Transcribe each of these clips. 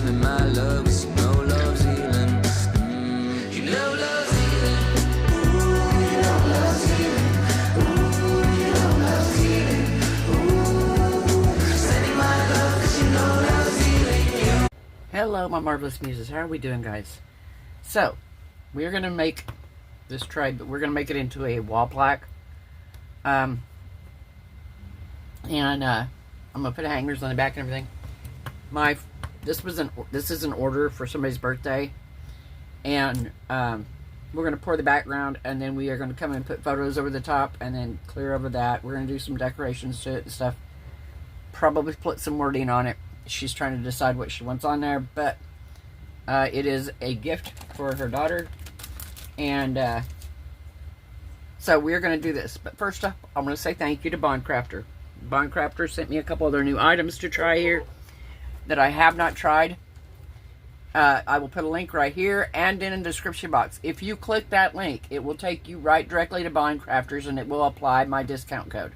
me my love, 'cause you know love's healing. You know love's healing. Ooh, you know love's healing. Ooh, you know love's healing. Ooh, send me my love, 'cause you know love's healing. Hello, my marvelous muses. How are we doing, guys? So, we're going to make this tray, but we're going to make it into a wall plaque. I'm going to put hangers on the back and everything. This is an order for somebody's birthday, and we're going to pour the background, and then we are going to come and put photos over the top, and then clear over that. We're going to do some decorations to it and stuff. Probably put some wording on it. She's trying to decide what she wants on there, but it is a gift for her daughter, and so we're going to do this. But first up, I'm going to say thank you to bondcraftor. Bondcraftor sent me a couple other new items to try here that I have not tried. I will put a link right here and in the description box. If you click that link, it will take you right directly to Bondcrafters, and it will apply my discount code.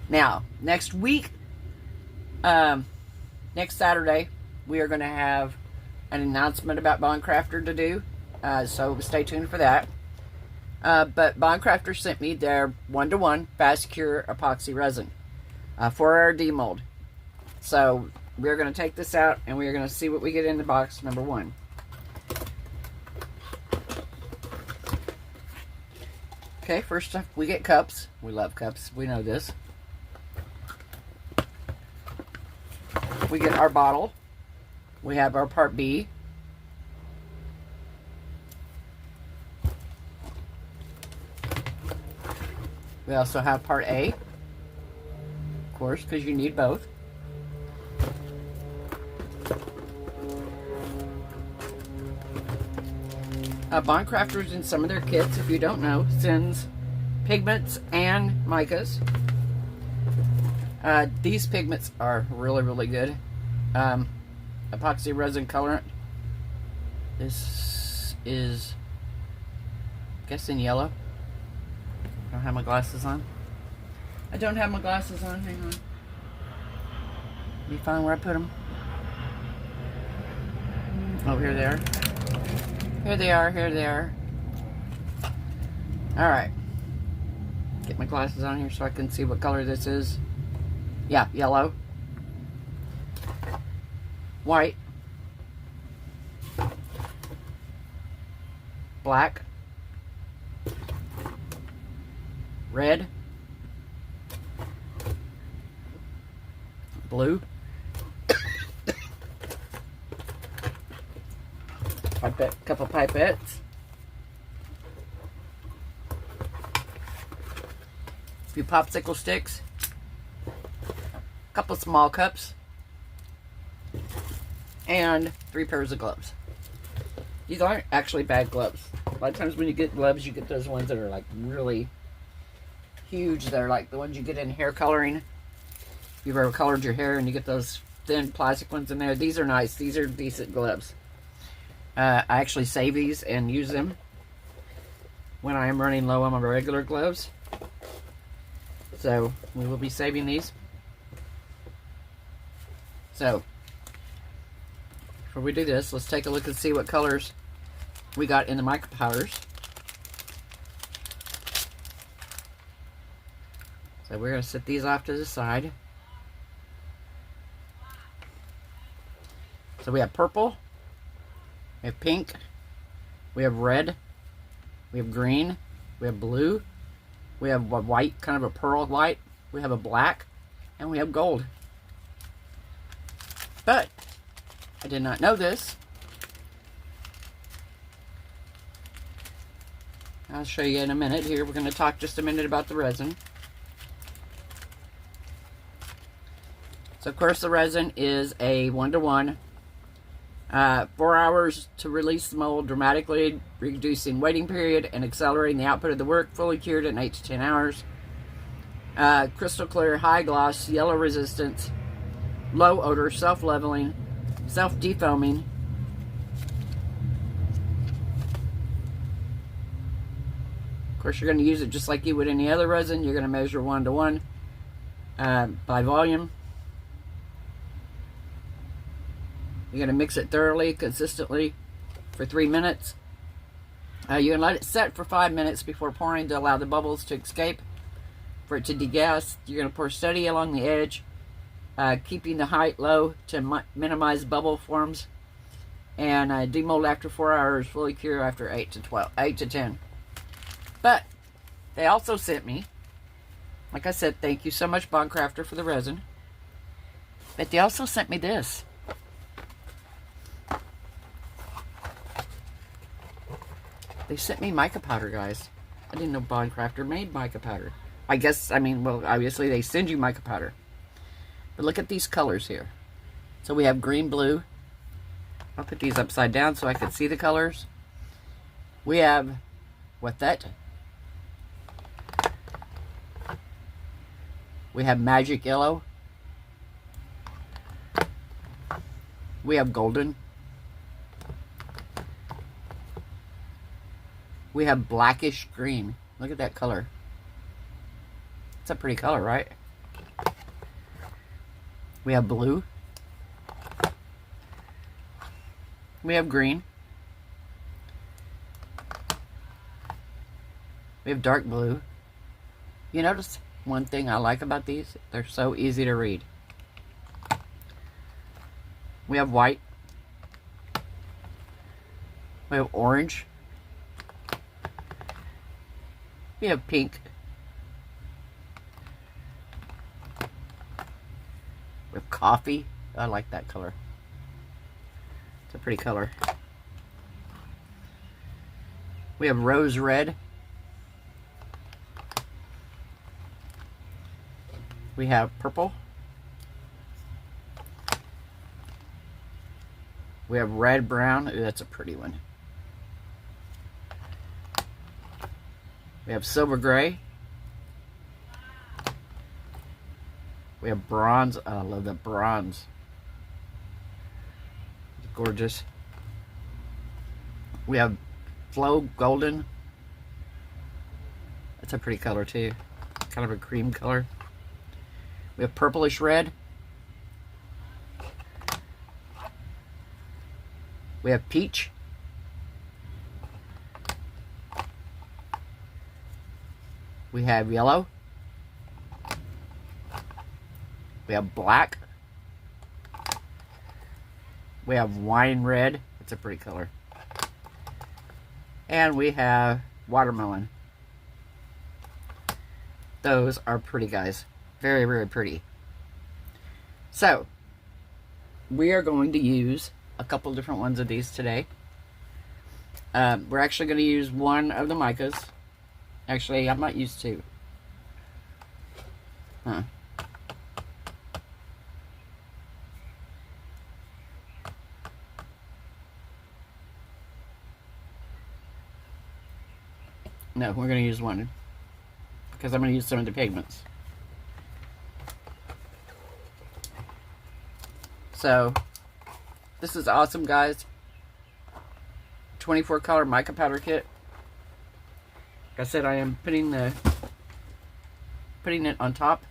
Now, next week, next Saturday, we are going to have an announcement about Bondcraftor to do, so stay tuned for that. But Bondcraftor sent me their 1-to-1 fast cure epoxy resin for our demold. So we're going to take this out and we're going to see what we get in the box number 1. Okay, first up we get cups. We love cups. We know this. We get our bottle. We have our part B. We also have part A, of course, because you need both. Bondcrafters, in some of their kits, if you don't know, sends pigments and micas. These pigments are really, really good. Epoxy resin colorant. This is, I'm guessing, yellow. I don't have my glasses on. I don't have my glasses on. Hang on. Let me find where I put them. Oh, here they are. Here they are. Here they are. Alright. Get my glasses on here so I can see what color this is. Yeah, yellow. White. Black. Red. Blue. Pipette, couple pipettes. A few popsicle sticks. A couple small cups. And 3 pairs of gloves. These aren't actually bad gloves. A lot of times when you get gloves, you get those ones that are like really huge. They're like the ones you get in hair coloring. If you've ever colored your hair and you get those thin plastic ones in there. These are nice. These are decent gloves. I actually save these and use them when I am running low on my regular gloves. So we will be saving these. So before we do this, let's take a look and see what colors we got in the mica powders. So we're going to set these off to the side. So we have purple, we have pink, we have red, we have green, we have blue, we have a white, kind of a pearl white, we have a black, and we have gold. But I did not know this. I'll show you in a minute here. We're going to talk just a minute about the resin. So, of course, the resin is a 1-to-1. 4 hours to release the mold, dramatically reducing waiting period and accelerating the output of the work, fully cured in 8 to 10 hours. Crystal clear, high gloss, yellow resistance, low odor, self-leveling, self-defoaming. Of course, you're going to use it just like you would any other resin. You're going to measure 1-to-1 by volume. You're going to mix it thoroughly, consistently for 3 minutes. You're going to let it set for 5 minutes before pouring to allow the bubbles to escape. For it to degas, you're going to pour steady along the edge, keeping the height low to minimize bubble forms. And demold after 4 hours, fully cure after 8 to 10. But they also sent me, like I said, thank you so much, BondCraftor, for the resin. But they also sent me this. They sent me mica powder, guys. I didn't know BondCraftor made mica powder. I guess, I mean, well, obviously they send you mica powder. But look at these colors here. So we have green, blue. I'll put these upside down so I can see the colors. We have, what that? We have magic yellow. We have golden. We have blackish green. Look at that color. It's a pretty color, right? We have blue. We have green. We have dark blue. You notice one thing I like about these? They're so easy to read. We have white. We have orange. We have pink. We have coffee. I like that color. It's a pretty color. We have rose red. We have purple. We have red brown. Ooh, that's a pretty one. We have silver gray. We have bronze. Oh, I love that bronze. It's gorgeous. We have flow golden. That's a pretty color too. Kind of a cream color. We have purplish red. We have peach. We have yellow. We have black. We have wine red. It's a pretty color. And we have watermelon. Those are pretty, guys. Very, very pretty. So, we are going to use a couple different ones of these today. We're actually going to use one of the micas. Actually, I might use two. Huh. No, we're going to use one. Because I'm going to use some of the pigments. So, this is awesome, guys. 24 color mica powder kit. Like I said, I am putting it on top.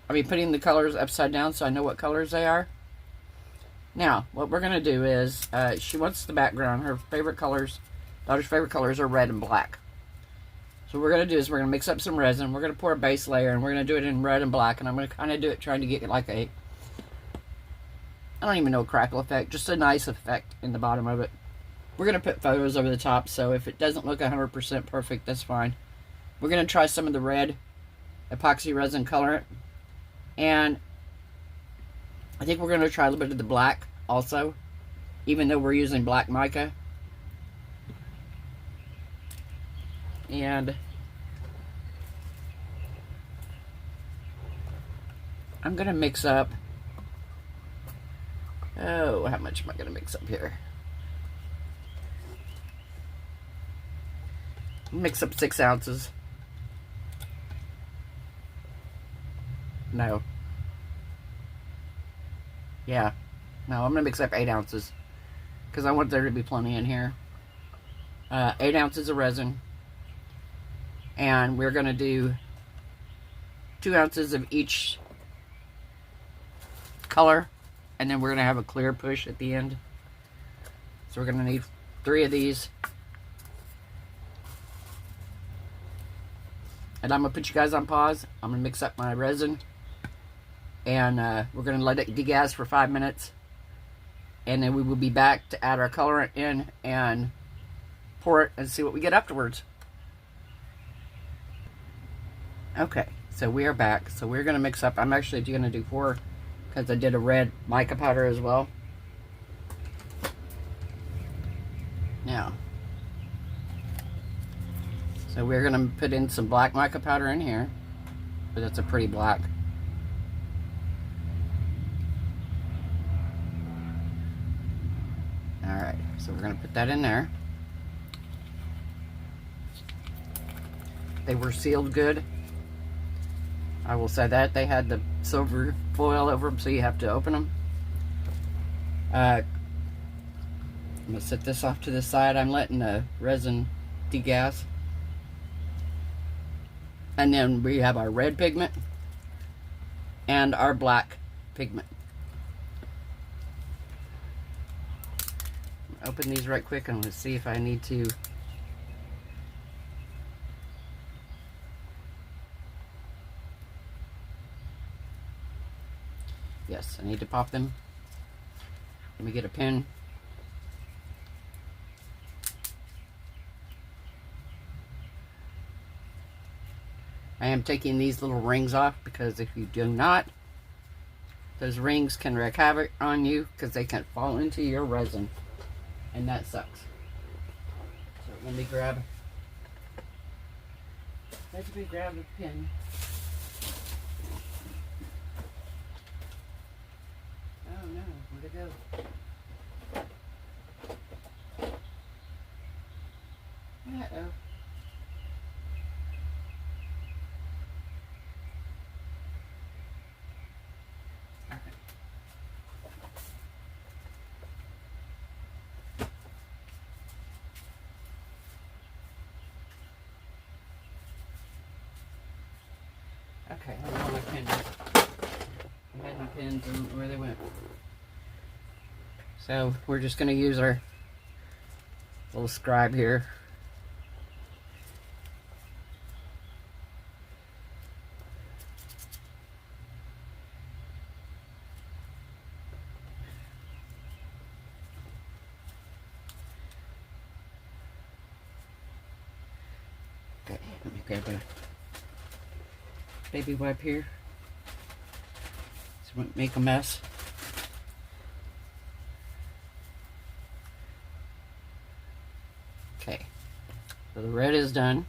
Putting the colors upside down so I know what colors they are. Now, what we're going to do is, she wants the background. Her favorite colors, daughter's favorite colors are red and black. So what we're going to do is we're going to mix up some resin. We're going to pour a base layer, and we're going to do it in red and black. And I'm going to kind of do it trying to get like a, I don't even know, crackle effect. Just a nice effect in the bottom of it. We're going to put photos over the top, so if it doesn't look 100% perfect, that's fine. We're going to try some of the red epoxy resin colorant. And I think we're going to try a little bit of the black also, even though we're using black mica. And I'm going to mix up, oh, how much am I going to mix up here? Mix up 6 ounces. No. Yeah. No, I'm going to mix up 8 ounces. Because I want there to be plenty in here. 8 ounces of resin. And we're going to do 2 ounces of each color. and then we're going to have a clear push at the end. So we're going to need 3 of these. And I'm going to put you guys on pause. I'm going to mix up my resin. And we're going to let it degas for 5 minutes. And then we will be back to add our colorant in and pour it and see what we get afterwards. Okay, so we are back. So we're going to mix up. I'm actually going to do 4 because I did a red mica powder as well. Now, so we're going to put in some black mica powder in here, but that's a pretty black. Alright, so we're going to put that in there. They were sealed good. I will say that. They had the silver foil over them, so you have to open them. I'm going to set this off to the side. I'm letting the resin degas. And then we have our red pigment and our black pigment. Open these right quick and let's see if I need to. Yes, I need to pop them. Let me get a pin. I am taking these little rings off because if you do not, those rings can wreak havoc on you because they can fall into your resin. And that sucks. So let me grab a pin. Oh no, where'd it go? Uh-oh. Okay, I don't know my pins. I had my pins and where they went. So we're just going to use our little scribe here. Okay, let me grab a baby wipe here so it won't make a mess. Okay, so the red is done.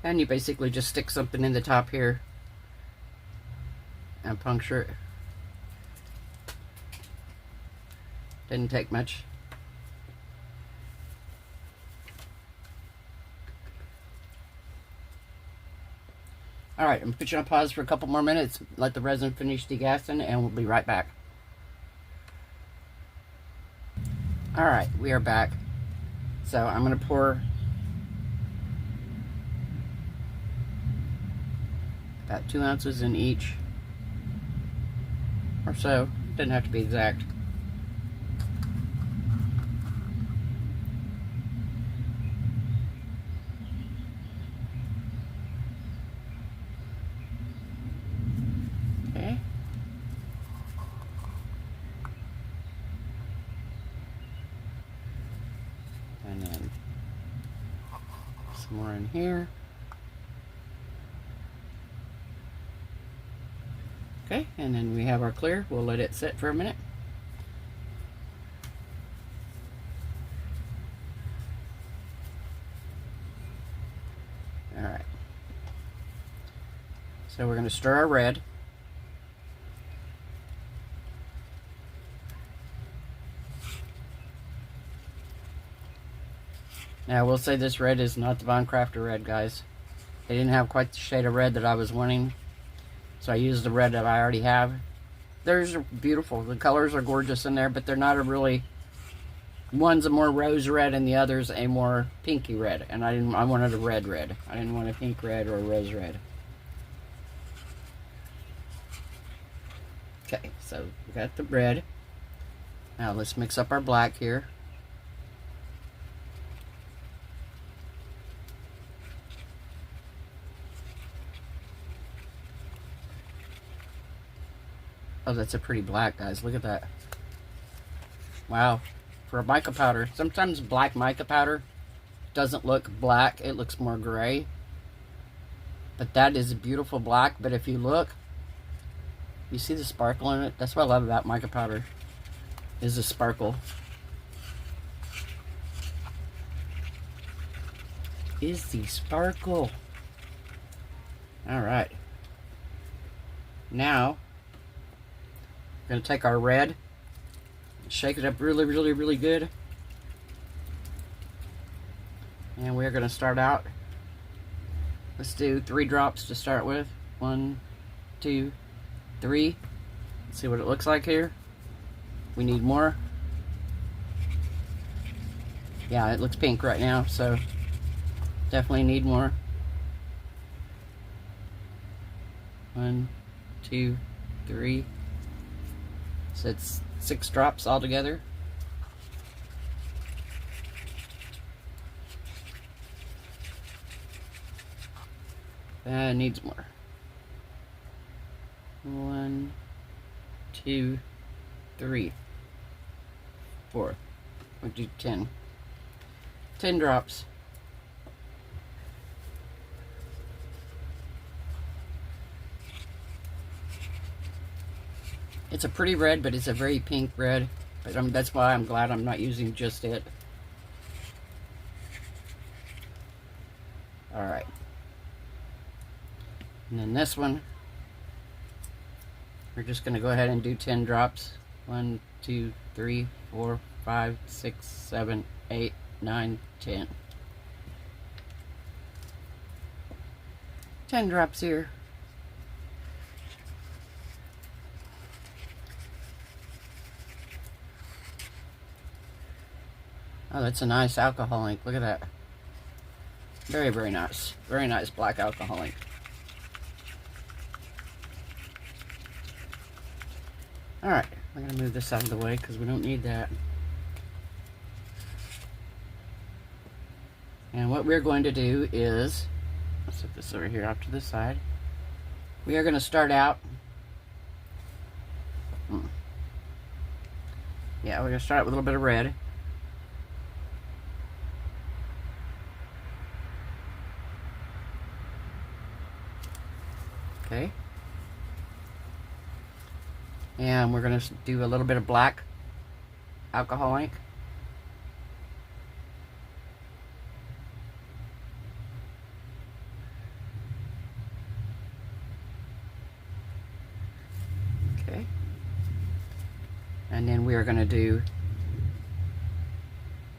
And you basically just stick something in the top here and puncture it. Didn't take much. Alright, I'm going to put you on pause for a couple more minutes, let the resin finish degassing, and we'll be right back. Alright, we are back. So I'm going to pour about 2 ounces in each, or so. Doesn't have to be exact. Okay. And then some more in here. Okay, and then we have our clear. We'll let it sit for a minute. Alright. So we're going to stir our red. Now I will say this red is not the bondcraftor red, guys. They didn't have quite the shade of red that I was wanting. So I used the red that I already have. Theirs are beautiful. The colors are gorgeous in there, but they're not a really... One's a more rose red and the other's a more pinky red. And I wanted a red red. I didn't want a pink red or a rose red. Okay, so we got the red. Now let's mix up our black here. Oh, that's a pretty black, guys. Look at that. Wow. For a mica powder, sometimes black mica powder doesn't look black. It looks more gray. But that is a beautiful black. But if you look, you see the sparkle in it? That's what I love about mica powder, is the sparkle. Is the sparkle. Alright. Now, we're going to take our red, shake it up really, really, really good. And we're going to start out. Let's do 3 drops to start with. 1, 2, 3. Let's see what it looks like here. We need more. Yeah, it looks pink right now, so definitely need more. 1, 2, 3. So it's 6 drops altogether. That needs more. 1, 2, 3, 4. We'll do 10. 10 drops. It's a pretty red, but it's a very pink red. But that's why I'm glad I'm not using just it. Alright. And then this one, we're just going to go ahead and do 10 drops. 1, 2, 3, 4, 5, 6, 7, 8, 9, 10. 10 drops here. Oh, that's a nice alcohol ink. Look at that. Very, very nice. Very nice black alcohol ink. Alright, we're going to move this out of the way because we don't need that. And what we're going to do is, let's set this over here off to the side. We are going to start out. Yeah, we're going to start out with a little bit of red. Okay. And we're going to do a little bit of black alcohol ink. Okay. And then we are going to do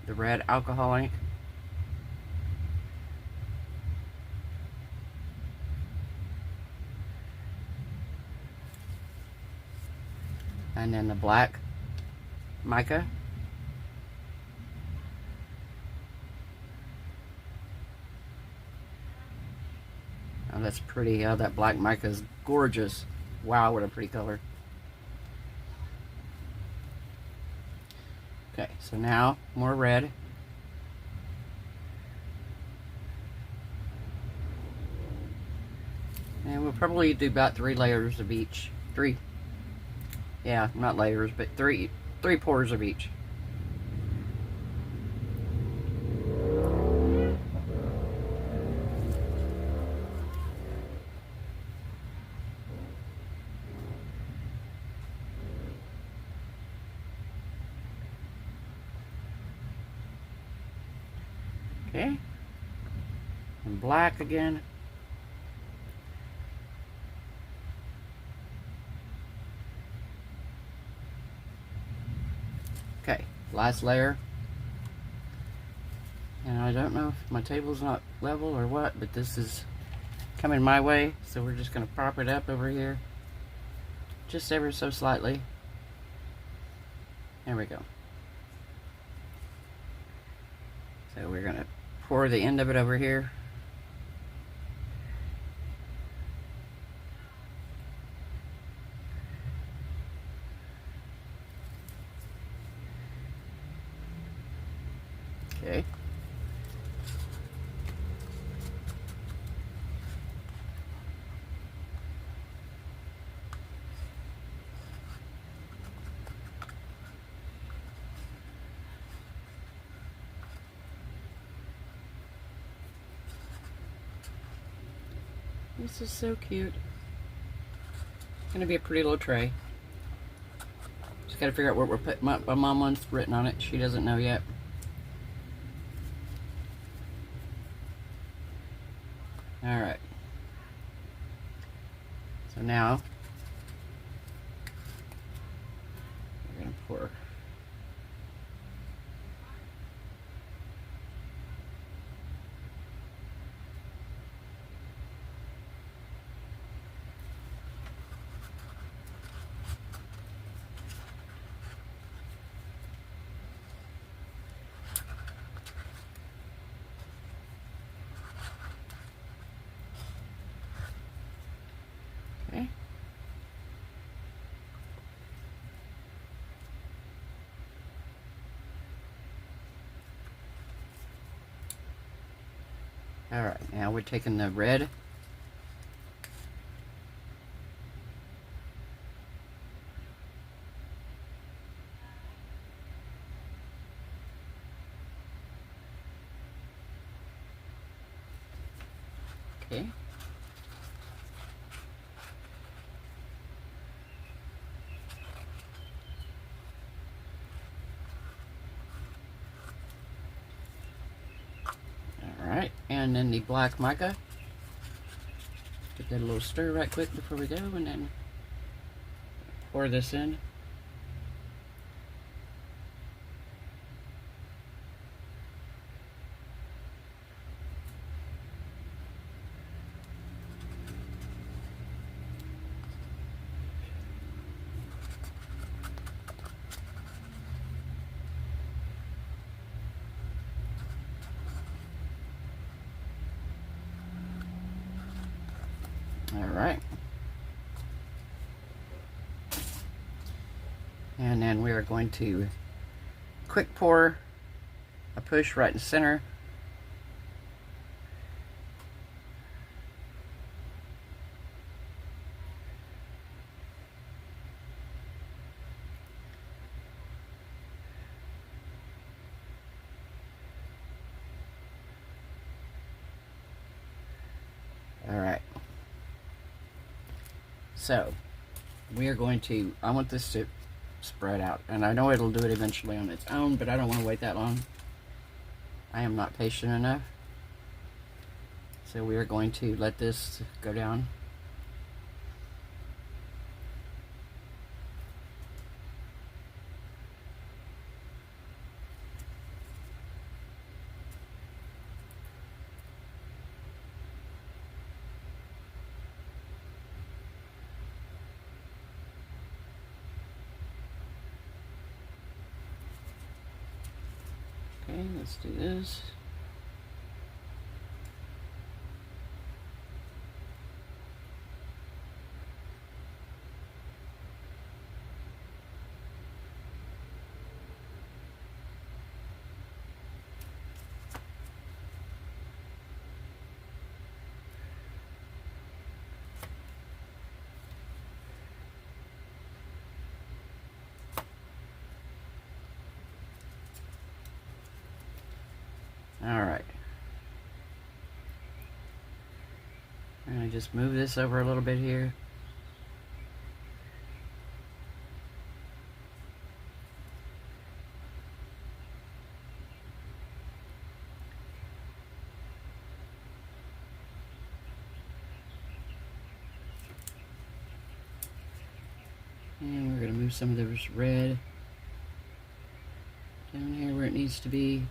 the red alcohol ink. And then the black mica. Oh, that's pretty. Oh, that black mica is gorgeous. Wow, what a pretty color. Okay, so now more red. And we'll probably do about 3 layers of each. 3. Yeah, not layers, but 3 pours of each. Okay. And black again. Okay, last layer. And I don't know if my table's not level or what, but this is coming my way, so we're just going to prop it up over here. Just ever so slightly. There we go. So we're going to pour the end of it over here. Okay. This is so cute. It's gonna be a pretty little tray. Just gotta figure out what we're putting. My mom wants written on it. She doesn't know yet. Alright. So now we're gonna pour. Okay. Alright, now we're taking the red. Okay. Alright, and then the black mica. Give that a little stir right quick before we go, and then pour this in. Alright. And then we are going to quick pour a push right in the center. Alright. So, we are going to, I want this to spread out, and I know it'll do it eventually on its own, but I don't want to wait that long. I am not patient enough. So we are going to let this go down. Okay, let's do this. Alright. I'm going to just move this over a little bit here. And we're going to move some of this red down here where it needs to be.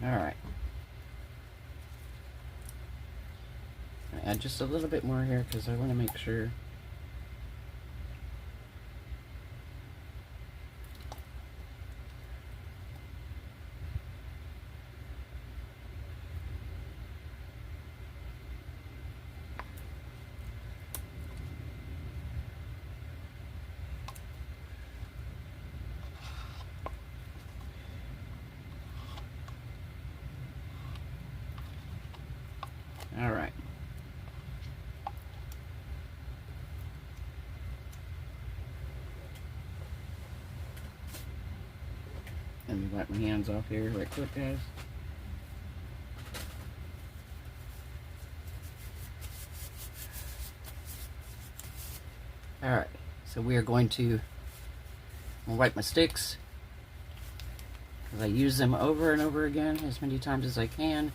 Alright. Add just a little bit more here because I want to make sure All right. Let me wipe my hands off here right quick, guys. All right, so we are going to wipe my sticks because I use them over and over again as many times as I can.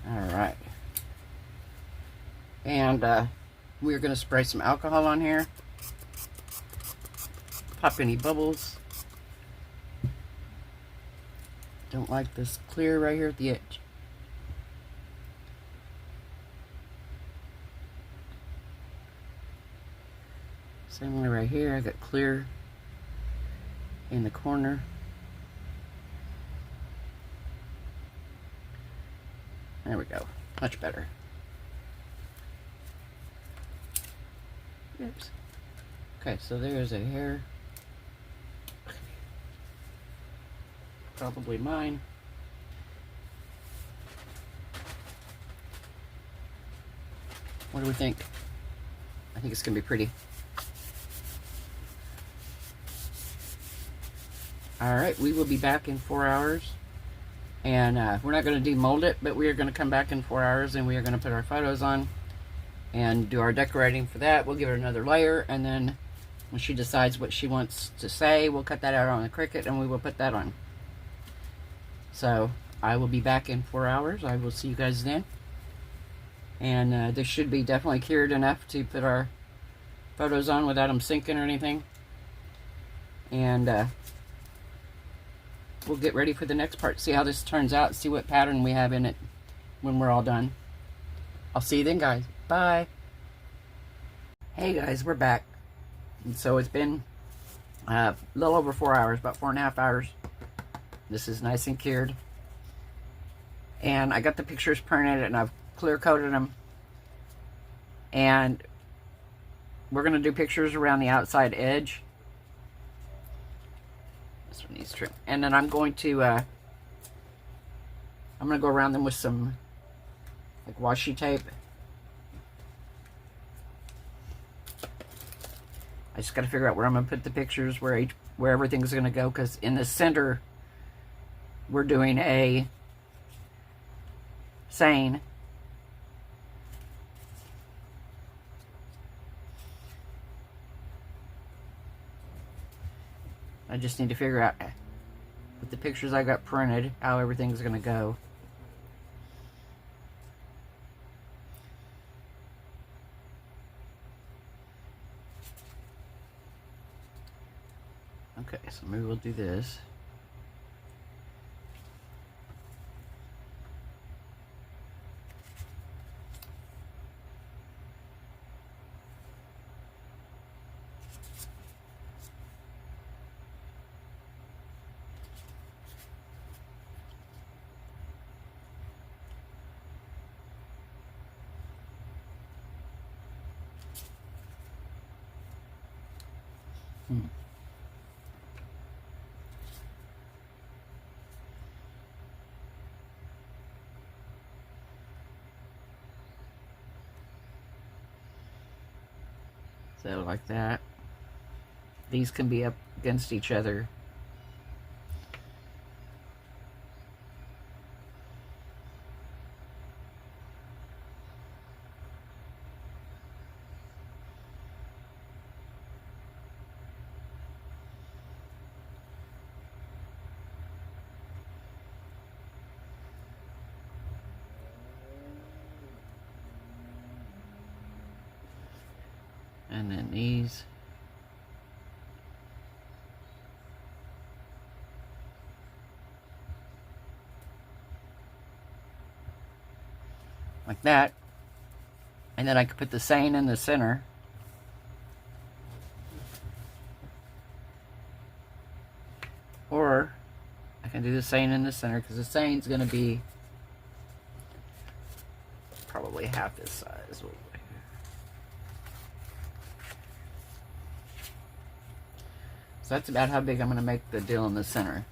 All right, and we're going to spray some alcohol on here, pop any bubbles. Don't like this clear right here at the edge. Same way right here, I got clear in the corner. There we go, much better. Oops. Okay, so there's a hair. Probably mine. What do we think? I think it's gonna be pretty. All right, we will be back in 4 hours, and we're not going to demold it, but we are going to come back in 4 hours, and we are going to put our photos on and do our decorating for that. We'll give her another layer, and then when she decides what she wants to say, we'll cut that out on the Cricut, and we will put that on. So I will be back in 4 hours. I will see you guys then. And this should be definitely cured enough to put our photos on without them sinking or anything. And we'll get ready for the next part. See how this turns out. See what pattern we have in it when we're all done. I'll see you then, guys. Bye. Hey, guys. We're back. And so it's been a little over 4 hours. About 4.5 hours. This is nice and cured. And I got the pictures printed and I've clear coated them. And we're going to do pictures around the outside edge. This one needs trim. And then I'm going to go around them with some like washi tape. I just got to figure out where I'm going to put the pictures, where everything's going to go, because in the center we're doing a saying. I just need to figure out with the pictures I got printed how everything's going to go. Okay, so maybe we'll do this. So like that. These can be up against each other. And then these. Like that. And then I could put the saying in the center. Or I can do the saying in the center, because the saying's going to be probably half this size. So that's about how big I'm going to make the deal in the center.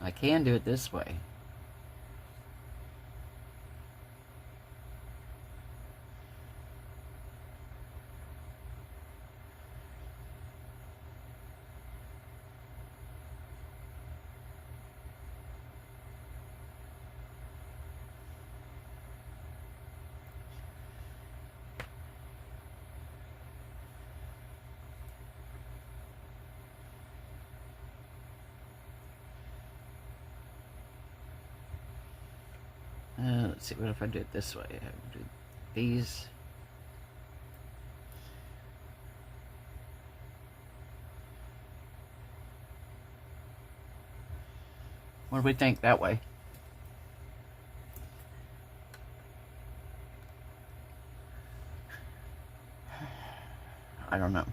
I can do it this way. Let's see, what if I do it this way? I do these. What do we think that way? I don't know.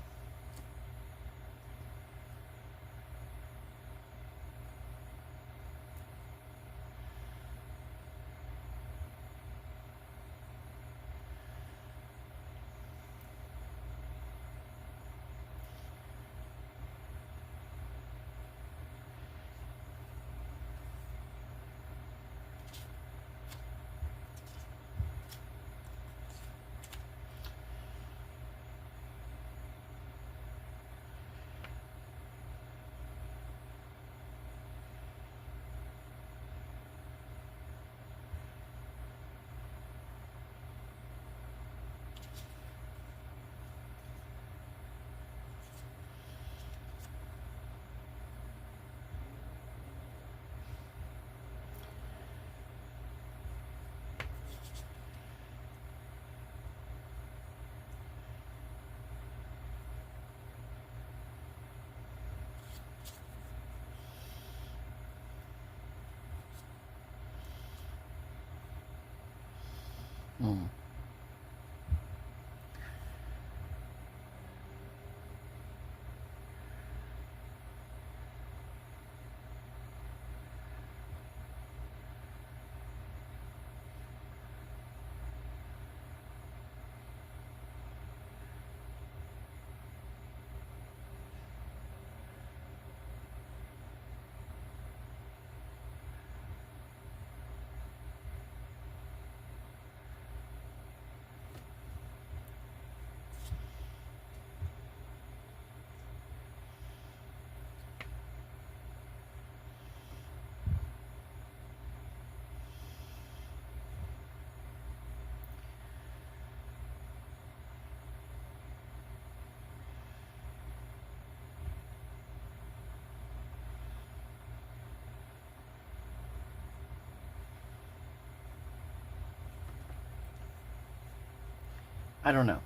I don't know.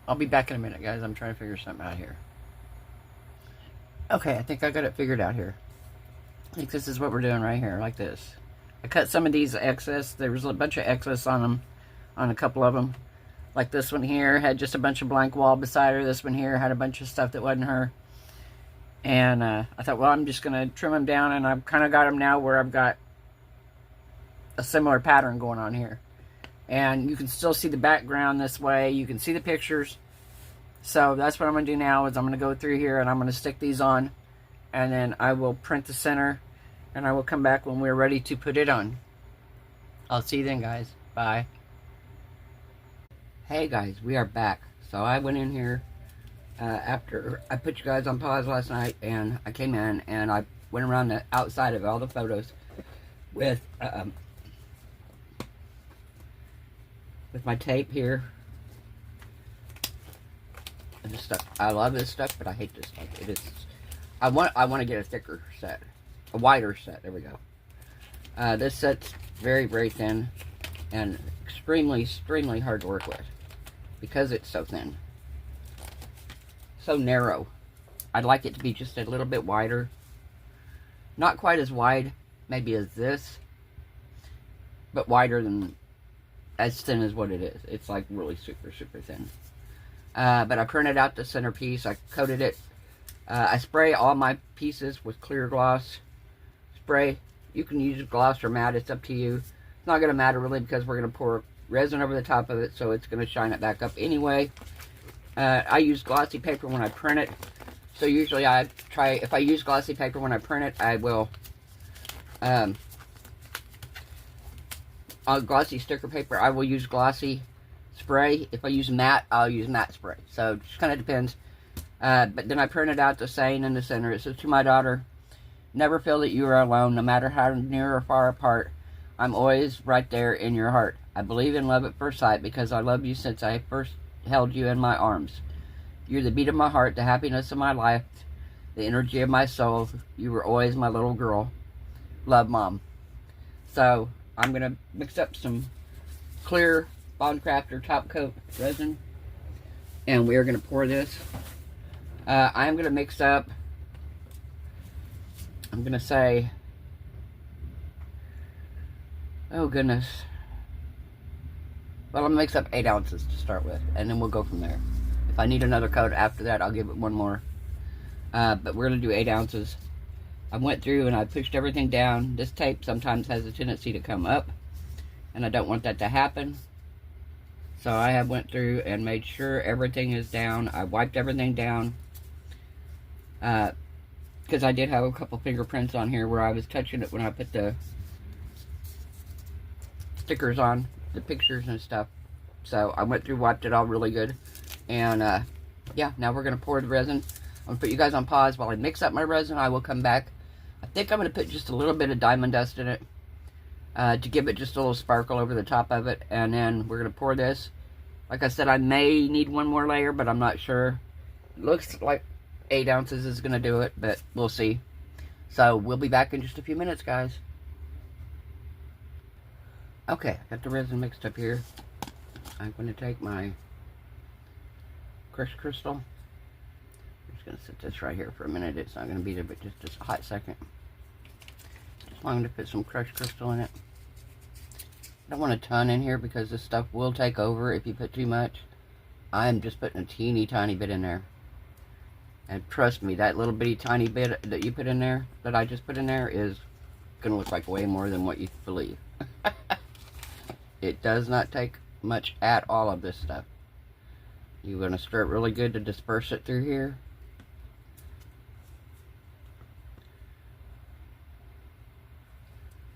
I'll be back in a minute, guys. I'm trying to figure something out here. Okay, I think I got it figured out here. I think this is what we're doing right here, like this. I cut some of these excess. There was a bunch of excess on them, on a couple of them. Like this one here had just a bunch of blank wall beside her. This one here had a bunch of stuff that wasn't her. And I thought, well, I'm just going to trim them down, and I've kind of got them now where I've got a similar pattern going on here. And you can still see the background this way. You can see the pictures. So that's what I'm going to do now is I'm going to go through here and I'm going to stick these on. And then I will print the center. And I will come back when we're ready to put it on. I'll see you then, guys. Bye. Hey, guys. We are back. So I went in here after I put you guys on pause last night. And I came in and I went around the outside of all the photos with my tape here. And this stuff, I love this stuff, but I hate this stuff. It is. I want to get a thicker set, a wider set. There we go. This set's very, very thin, and extremely hard to work with because it's so thin, so narrow. I'd like it to be just a little bit wider, not quite as wide, maybe as this, but wider than. As thin as what it is. It's like really super thin. But I printed out the centerpiece. I coated it. I spray all my pieces with clear gloss spray. You can use gloss or matte. It's up to you. It's not going to matter really because we're going to pour resin over the top of it, so it's going to shine it back up anyway. I use glossy paper when I print it. So usually if I use glossy paper when I print it, I will, on glossy sticker paper, I will use glossy spray. If I use matte, I'll use matte spray. So it just kind of depends. But then I printed out the saying in the center. It says, "To my daughter, never feel that you are alone, no matter how near or far apart. I'm always right there in your heart. I believe in love at first sight because I love you since I first held you in my arms. You're the beat of my heart, the happiness of my life, the energy of my soul. You were always my little girl. Love, Mom." So I'm going to mix up some clear bondcraftor top coat resin, and we are going to pour this. I'm going to mix up, I'm going to say, oh goodness, well, I'm going to mix up 8 ounces to start with, and then we'll go from there. If I need another coat after that, I'll give it one more. But we're going to do 8 ounces. I went through and I pushed everything down. This tape sometimes has a tendency to come up, and I don't want that to happen. So I have went through and made sure everything is down. I wiped everything down. Because I did have a couple fingerprints on here where I was touching it when I put the stickers on, the pictures and stuff. So I went through, wiped it all really good. And yeah, now we're going to pour the resin. I'm going to put you guys on pause while I mix up my resin. I will come back. I think I'm going to put just a little bit of diamond dust in it to give it just a little sparkle over the top of it. And then we're going to pour this. Like I said, I may need one more layer, but I'm not sure. It looks like 8 ounces is going to do it, but we'll see. So we'll be back in just a few minutes, guys. Okay, got the resin mixed up here. I'm going to take my crushed crystal. I'm just going to set this right here for a minute. It's not going to be there, but just a hot second. Just wanted to put some crushed crystal in it. I don't want a ton in here because this stuff will take over if you put too much. I'm just putting a teeny tiny bit in there. And trust me, that little bitty tiny bit that you put in there, that I just put in there, is going to look like way more than what you believe. It does not take much at all of this stuff. You're going to stir it really good to disperse it through here.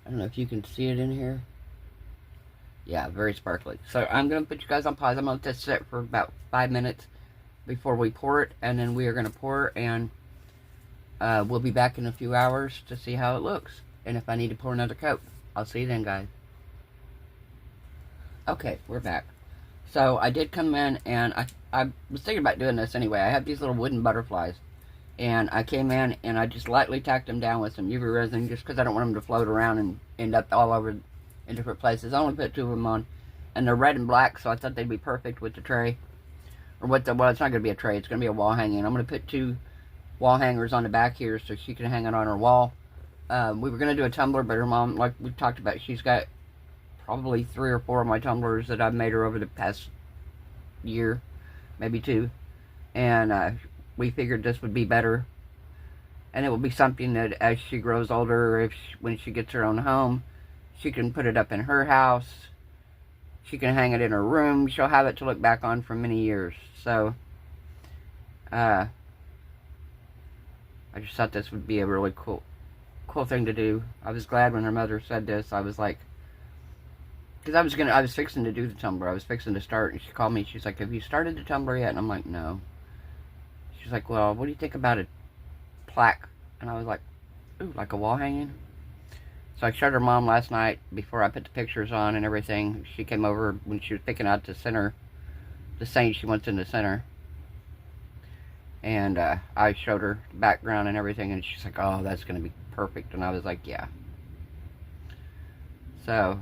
I don't know if you can see it in here. Yeah, very sparkly. So I'm going to put you guys on pause. I'm going to let this sit for about 5 minutes before we pour it, and then we are going to pour, and we'll be back in a few hours to see how it looks, and if I need to pour another coat. I'll see you then, guys. Okay, we're back. So I did come in, and I was thinking about doing this anyway. I have these little wooden butterflies, and I came in and I just lightly tacked them down with some UV resin just because I don't want them to float around and end up all over in different places. I only put 2 of them on, and they're red and black, so I thought they'd be perfect with the tray. Or well, it's not going to be a tray, it's going to be a wall hanging. I'm going to put 2 wall hangers on the back here so she can hang it on her wall. We were going to do a tumbler, but her mom, like we talked about, she's got probably 3 or 4 of my tumblers that I've made her over the past year, maybe 2. And we figured this would be better. And it will be something that as she grows older, when she gets her own home, she can put it up in her house. She can hang it in her room. She'll have it to look back on for many years. So, I just thought this would be a really cool thing to do. I was glad when her mother said this. I was like, because I was fixing to do the tumbler. I was fixing to start, and she called me. She's like, "Have you started the tumbler yet?" And I'm like, "No." She's like, "Well, what do you think about a plaque?" And I was like, "Ooh, like a wall hanging?" So I showed her mom last night before I put the pictures on and everything. She came over when she was picking out the center, the saint she wants in the center. And I showed her the background and everything, and she's like, "Oh, that's going to be perfect." And I was like, "Yeah." So,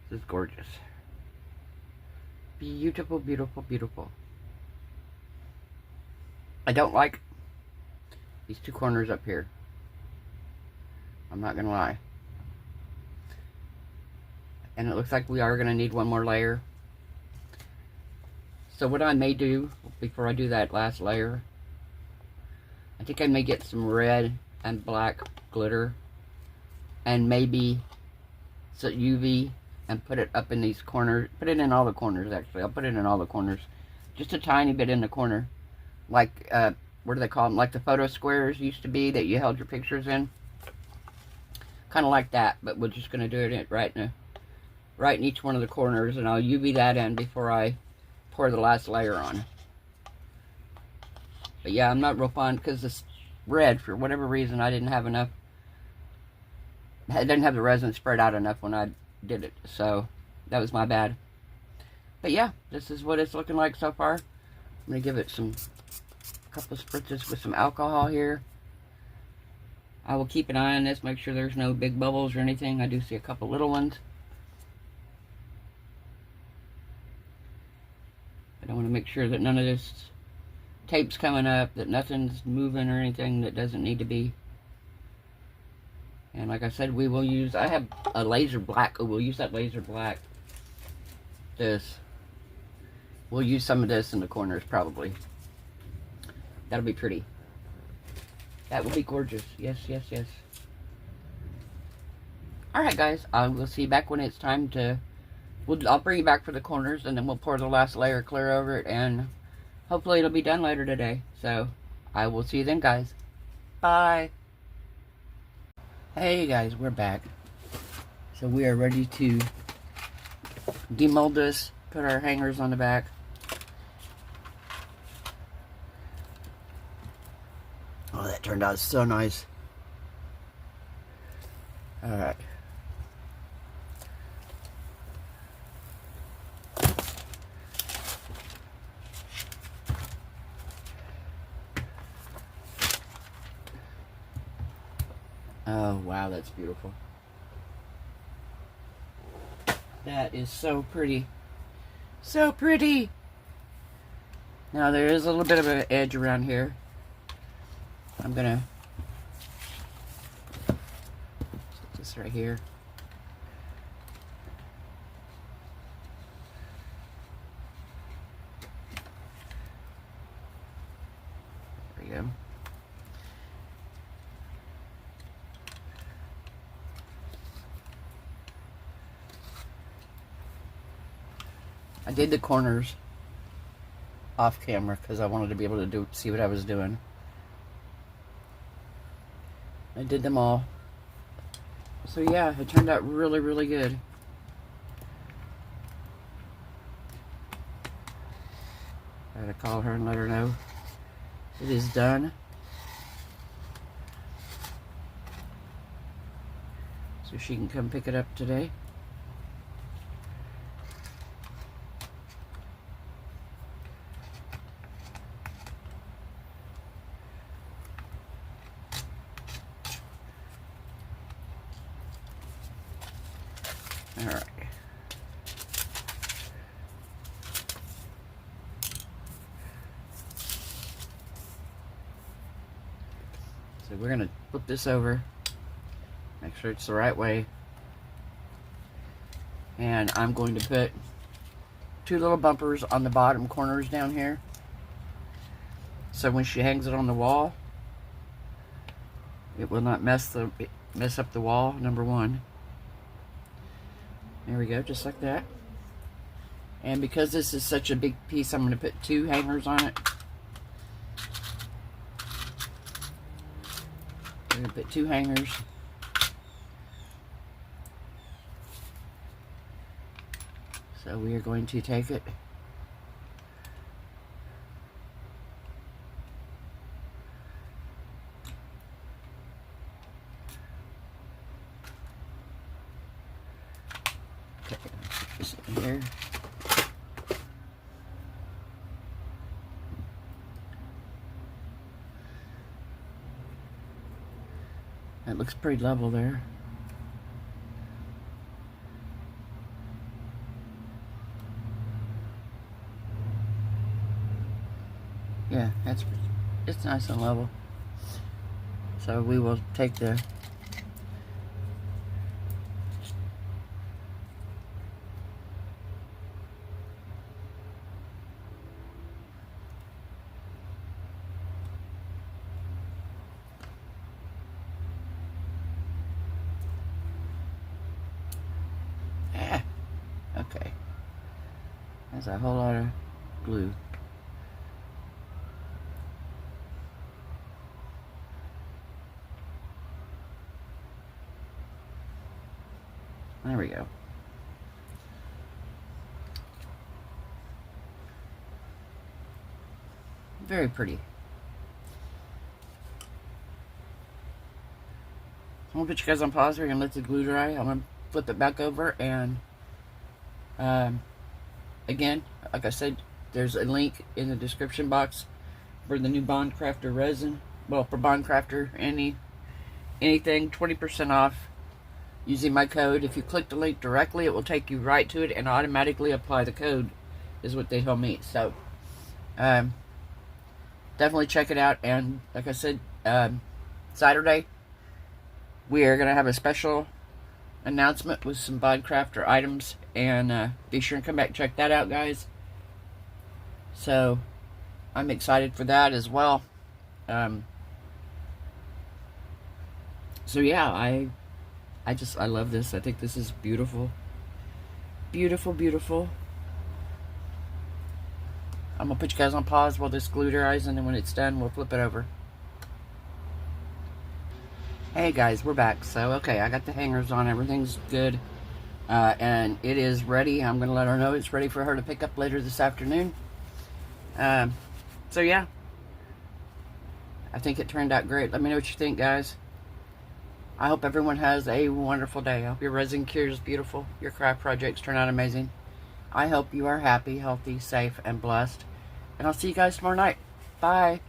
this is gorgeous. Beautiful, beautiful, beautiful. I don't like these 2 corners up here. I'm not going to lie. And it looks like we are going to need one more layer. So what I may do before I do that last layer, I think I may get some red and black glitter and maybe some UV and put it up in these corners. Put it in all the corners, actually. I'll put it in all the corners. Just a tiny bit in the corner. Like, what do they call them? Like the photo squares used to be that you held your pictures in. Kind of like that, but we're just going to do it right in each one of the corners, and I'll UV that in before I pour the last layer on. But yeah, I'm not real fond because this red, for whatever reason, I didn't have enough. I didn't have the resin spread out enough when I did it, so that was my bad. But yeah, this is what it's looking like so far. I'm going to give it a couple of spritzes with some alcohol here. I will keep an eye on this, make sure there's no big bubbles or anything. I do see a couple little ones. I want to make sure that none of this tape's coming up, that nothing's moving or anything that doesn't need to be. And like I said, we will use, I have a laser black. Oh, we'll use that laser black. This. We'll use some of this in the corners, probably. That'll be pretty. That will be gorgeous. Yes, yes, yes. Alright, guys. I will see you back when it's time to... I'll bring you back for the corners, and then we'll pour the last layer clear over it, and hopefully it'll be done later today. So, I will see you then, guys. Bye. Hey, guys. We're back. So, we are ready to demold this, put our hangers on the back. Oh, that turned out so nice. Alright. Oh, wow, that's beautiful. That is so pretty. So pretty! Now, there is a little bit of an edge around here. I'm gonna put this right here. There we go. I did the corners off camera because I wanted to be able to see what I was doing. I did them all. So yeah, it turned out really, really good. I gotta call her and let her know it is done. So she can come pick it up today. Alright. So we're going to flip this over. Make sure it's the right way. And I'm going to put 2 little bumpers on the bottom corners down here. So when she hangs it on the wall, it will not mess up the wall, number 1. There we go, just like that. And because this is such a big piece, I'm going to put 2 hangers on it. I'm going to put 2 hangers. So we are going to take it. Just in here. That looks pretty level there. Yeah, it's nice and level. So we will take the That's a whole lot of glue. There we go. Very pretty. I'm gonna put you guys on pause. We're gonna let the glue dry. I'm gonna flip it back over, and again, like I said, there's a link in the description box for the new bondcraftor resin. Well, for bondcraftor, anything 20% off using my code. If you click the link directly, it will take you right to it and automatically apply the code, is what they told me. So definitely check it out. And like I said, Saturday we are gonna have a special announcement with some bondcraftor items, and be sure and come back and check that out, guys. So I'm excited for that as well. So yeah, I love this. I think this is beautiful. Beautiful, beautiful. I'm gonna put you guys on pause while this glue dries, and then when it's done, we'll flip it over. Hey guys, we're back. So okay, I got the hangers on. Everything's good, and it is ready. I'm gonna let her know it's ready for her to pick up later this afternoon. So yeah, I think it turned out great. Let me know what you think, guys. I hope everyone has a wonderful day. I hope your resin cures beautiful. Your craft projects turn out amazing. I hope you are happy, healthy, safe, and blessed. And I'll see you guys tomorrow night. Bye.